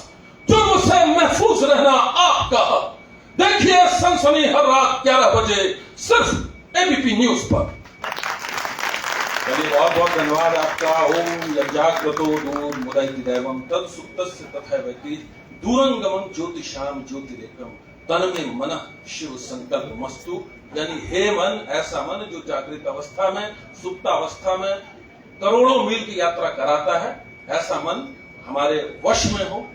जुर्म से महफूज रहना आपका हक। देखिए सनसनी हर रात 11 बजे सिर्फ एबीपी न्यूज पर। चलिए, बहुत बहुत धन्यवाद आपका। ओम यज्ञाग्रतो दूर मुदयति दैवम तद सुप्तस्य तथैवति दूरंगमं ज्योतिषाम ज्योतिरेकम तन्मे मनः शिव संकल्प मस्तु। यानी हे मन, ऐसा मन जो जागृत अवस्था में, सुप्त अवस्था में करोड़ों मील की यात्रा कराता है, ऐसा मन हमारे वश में हो,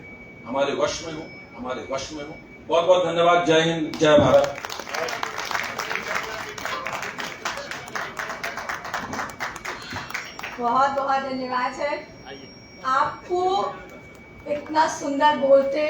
हमारे वश में हो, हमारे वश में हो। बहुत बहुत धन्यवाद। जय हिंद, जय भारत। बहुत बहुत धन्यवाद सर, आपको इतना सुंदर बोलते